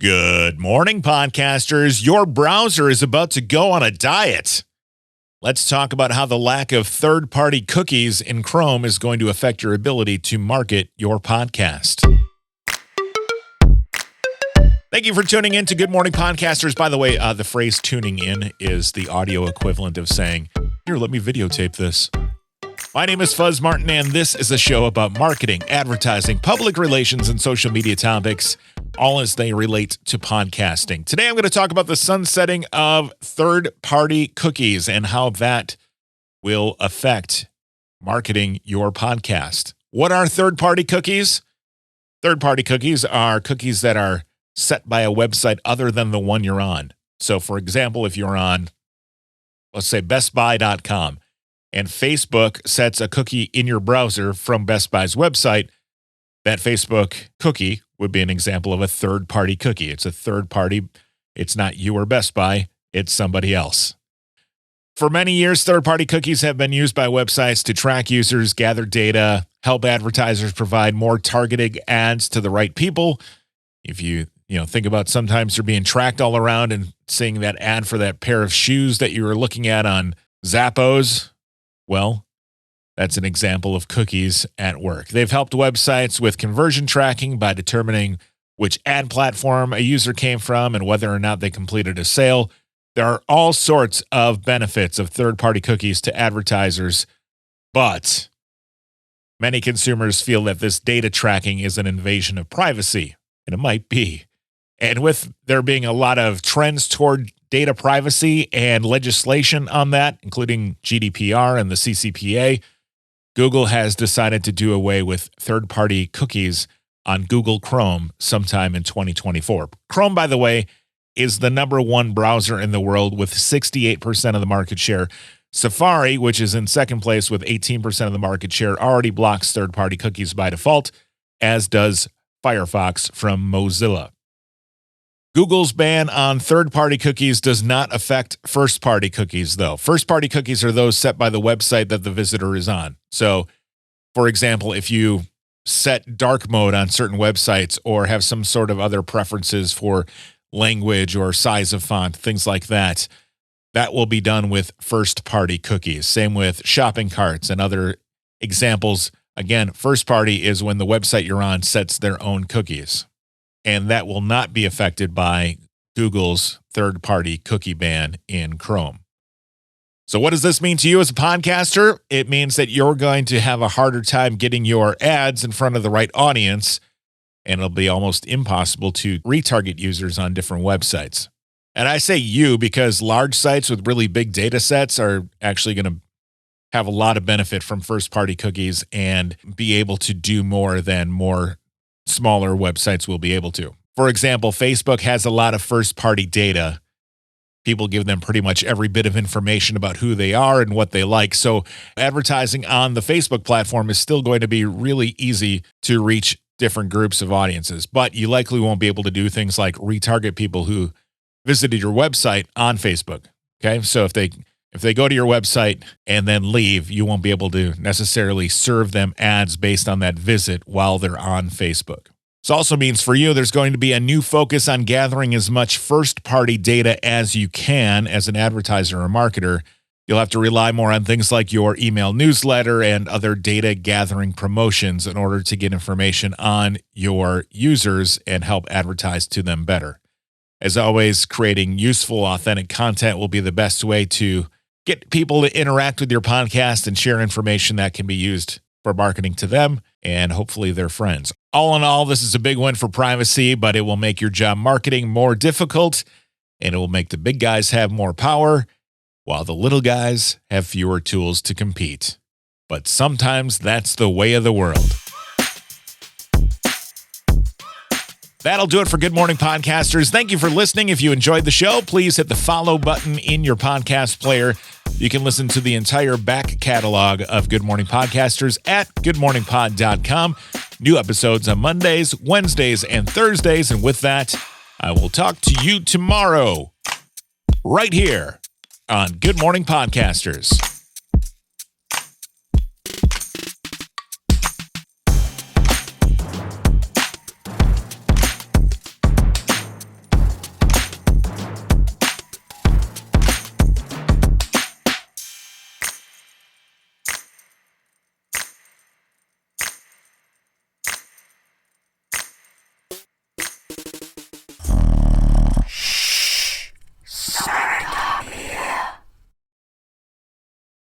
Good morning, podcasters. Your browser is about to go on a diet. Let's talk about how the lack of third-party cookies in Chrome is going to affect your ability to market your podcast. Thank you for tuning in to Good Morning Podcasters. By the way, the phrase tuning in is the audio equivalent of saying, here, let me videotape this. My name is Fuzz Martin, and this is a show about marketing, advertising, public relations, and social media topics, all as they relate to podcasting. Today, I'm going to talk about the sunsetting of third-party cookies and how that will affect marketing your podcast. What are third-party cookies? Third-party cookies are cookies that are set by a website other than the one you're on. So, for example, if you're on, let's say, bestbuy.com, and Facebook sets a cookie in your browser from Best Buy's website, that Facebook cookie would be an example of a third-party cookie. It's a third party. It's not you or Best Buy. It's somebody else. For many years, third-party cookies have been used by websites to track users, gather data, help advertisers provide more targeted ads to the right people. If you think about sometimes you're being tracked all around and seeing that ad for that pair of shoes that you were looking at on Zappos, well, that's an example of cookies at work. They've helped websites with conversion tracking by determining which ad platform a user came from and whether or not they completed a sale. There are all sorts of benefits of third-party cookies to advertisers, but many consumers feel that this data tracking is an invasion of privacy, and it might be. And with there being a lot of trends toward data privacy and legislation on that, including GDPR and the CCPA, Google has decided to do away with third-party cookies on Google Chrome sometime in 2024. Chrome, by the way, is the number one browser in the world with 68% of the market share. Safari, which is in second place with 18% of the market share, already blocks third-party cookies by default, as does Firefox from Mozilla. Google's ban on third-party cookies does not affect first-party cookies, though. First-party cookies are those set by the website that the visitor is on. So, for example, if you set dark mode on certain websites or have some sort of other preferences for language or size of font, things like that, that will be done with first-party cookies. Same with shopping carts and other examples. Again, first-party is when the website you're on sets their own cookies. And that will not be affected by Google's third-party cookie ban in Chrome. So what does this mean to you as a podcaster? It means that you're going to have a harder time getting your ads in front of the right audience, and it'll be almost impossible to retarget users on different websites. And I say you because large sites with really big data sets are actually going to have a lot of benefit from first-party cookies and be able to do more than more smaller websites will be able to. For example, Facebook has a lot of first-party data. People give them pretty much every bit of information about who they are and what they like. So advertising on the Facebook platform is still going to be really easy to reach different groups of audiences. But you likely won't be able to do things like retarget people who visited your website on Facebook. Okay, so if they go to your website and then leave, you won't be able to necessarily serve them ads based on that visit while they're on Facebook. This also means for you, there's going to be a new focus on gathering as much first-party data as you can as an advertiser or marketer. You'll have to rely more on things like your email newsletter and other data gathering promotions in order to get information on your users and help advertise to them better. As always, creating useful, authentic content will be the best way to get people to interact with your podcast and share information that can be used for marketing to them and hopefully their friends. All in all, this is a big win for privacy, but it will make your job marketing more difficult, and it will make the big guys have more power while the little guys have fewer tools to compete. But sometimes that's the way of the world. That'll do it for Good Morning Podcasters. Thank you for listening. If you enjoyed the show, please hit the follow button in your podcast player. You can listen to the entire back catalog of Good Morning Podcasters at goodmorningpod.com. New episodes on Mondays, Wednesdays, and Thursdays. And with that, I will talk to you tomorrow, right here on Good Morning Podcasters.